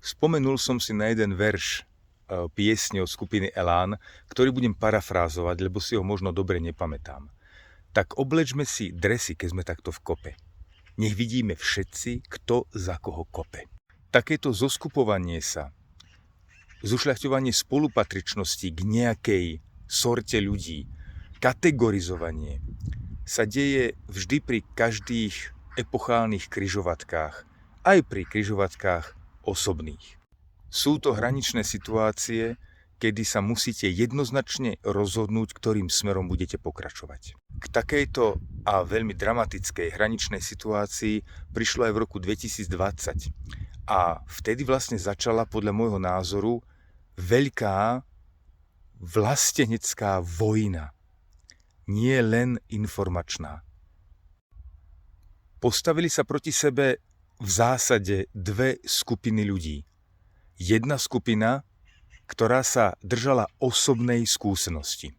Spomenul som si na jeden verš piesne od skupiny Elán, ktorý budem parafrázovať, lebo si ho možno dobre nepamätám. Tak oblečme si dresy, keď sme takto v kope. Nech vidíme všetci, kto za koho kope. Takéto zoskupovanie sa, zušľachťovanie spolupatričnosti k nejakej sorte ľudí, kategorizovanie sa deje vždy pri každých epochálnych križovatkách, aj pri križovatkách osobných. Sú to hraničné situácie, kedy sa musíte jednoznačne rozhodnúť, ktorým smerom budete pokračovať. K takejto a veľmi dramatickej hraničnej situácii prišlo aj v roku 2020 a vtedy vlastne začala podľa môjho názoru veľká vlastenecká vojna. Nie len informačná. Postavili sa proti sebe v zásade dve skupiny ľudí. Jedna skupina, ktorá sa držala osobnej skúsenosti.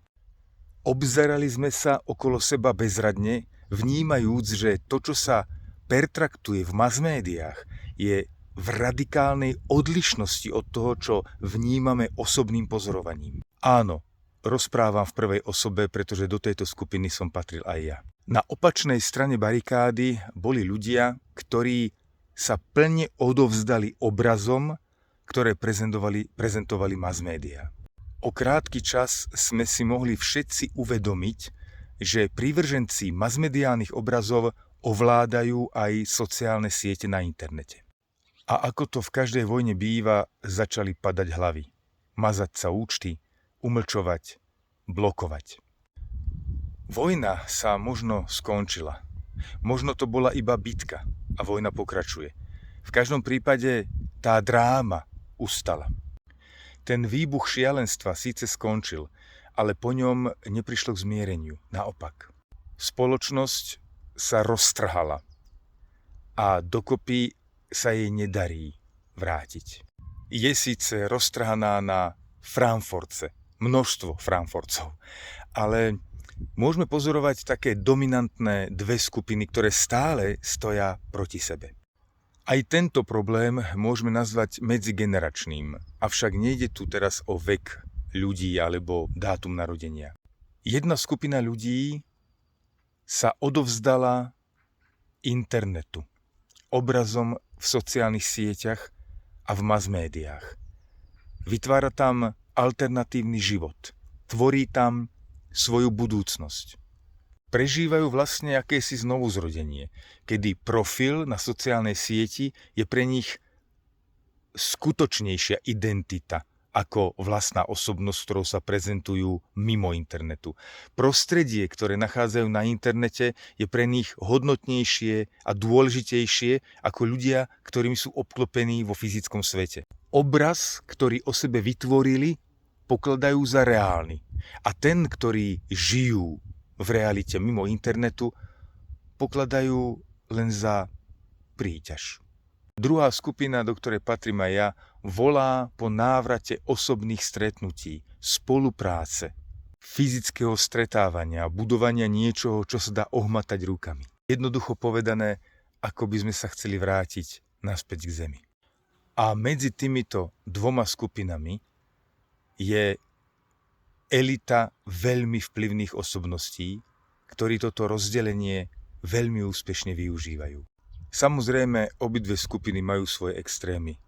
Obzerali sme sa okolo seba bezradne, vnímajúc, že to, čo sa pertraktuje v mass-médiách, je v radikálnej odlišnosti od toho, čo vnímame osobným pozorovaním. Áno, rozprávam v prvej osobe, pretože do tejto skupiny som patril aj ja. Na opačnej strane barikády boli ľudia, ktorí sa plne odovzdali obrazom, ktoré prezentovali mass-médiá. O krátky čas sme si mohli všetci uvedomiť, že prívrženci mass-mediálnych obrazov ovládajú aj sociálne siete na internete. A ako to v každej vojne býva, začali padať hlavy, mazať sa účty, umlčovať, blokovať. Vojna sa možno skončila. Možno to bola iba bitka a vojna pokračuje. V každom prípade tá dráma ustala. Ten výbuch šialenstva síce skončil, ale po ňom neprišlo k zmiereniu. Naopak. Spoločnosť sa roztrhala a dokopy sa jej nedarí vrátiť. Je síce roztrhaná na Frankfurtce, množstvo Frankfurtcov, ale môžeme pozorovať také dominantné dve skupiny, ktoré stále stoja proti sebe. Aj tento problém môžeme nazvať medzigeneračným, avšak nejde tu teraz o vek ľudí alebo dátum narodenia. Jedna skupina ľudí sa odovzdala internetu, obrazom v sociálnych sieťach a v mass-médiách. Vytvára tam alternatívny život, tvorí tam svoju budúcnosť. Prežívajú vlastne akési znovuzrodenie, kedy profil na sociálnej sieti je pre nich skutočnejšia identita ako vlastná osobnosť, ktorou sa prezentujú mimo internetu. Prostredie, ktoré nachádzajú na internete, je pre nich hodnotnejšie a dôležitejšie ako ľudia, ktorými sú obklopení vo fyzickom svete. Obraz, ktorý o sebe vytvorili, pokladajú za reálny. A ten, ktorý žijú v realite mimo internetu, pokladajú len za príťaž. Druhá skupina, do ktorej patrím aj ja, volá po návrate osobných stretnutí, spolupráce, fyzického stretávania, budovania niečoho, čo sa dá ohmatať rukami. Jednoducho povedané, ako by sme sa chceli vrátiť naspäť k zemi. A medzi týmito dvoma skupinami je elita veľmi vplyvných osobností, ktorí toto rozdelenie veľmi úspešne využívajú. Samozrejme, obidve skupiny majú svoje extrémy.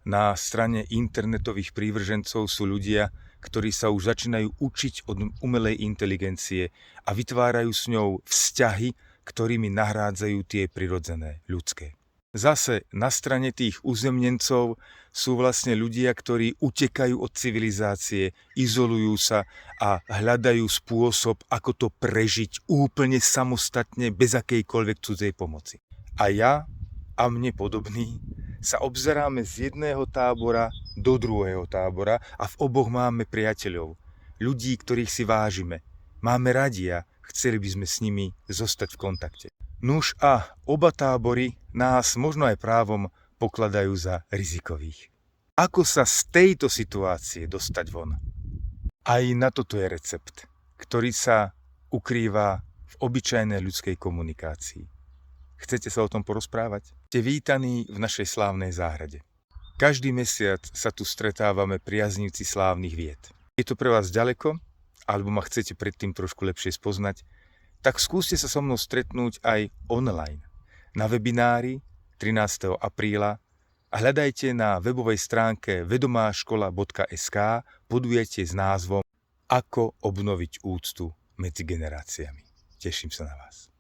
Na strane internetových prívržencov sú ľudia, ktorí sa už začínajú učiť od umelej inteligencie a vytvárajú s ňou vzťahy, ktorými nahrádzajú tie prirodzené, ľudské. Zase na strane tých uzemnencov sú vlastne ľudia, ktorí utekajú od civilizácie, izolujú sa a hľadajú spôsob, ako to prežiť úplne samostatne, bez akejkoľvek cudzej pomoci. A ja a mne podobný sa obzeráme z jedného tábora do druhého tábora a v oboch máme priateľov, ľudí, ktorých si vážime. Máme radi a chceli by sme s nimi zostať v kontakte. Nuž a oba tábory nás možno aj právom pokladajú za rizikových. Ako sa z tejto situácie dostať von? Aj na toto je recept, ktorý sa ukrýva v obyčajnej ľudskej komunikácii. Chcete sa o tom porozprávať? Ste vítaní v našej slávnej záhrade. Každý mesiac sa tu stretávame priaznivci slávnych vied. Je to pre vás ďaleko, alebo ma chcete predtým trošku lepšie spoznať, tak skúste sa so mnou stretnúť aj online. Na webinári 13. apríla a hľadajte na webovej stránke vedomáškola.sk podujatie s názvom Ako obnoviť úctu medzi generáciami. Teším sa na vás.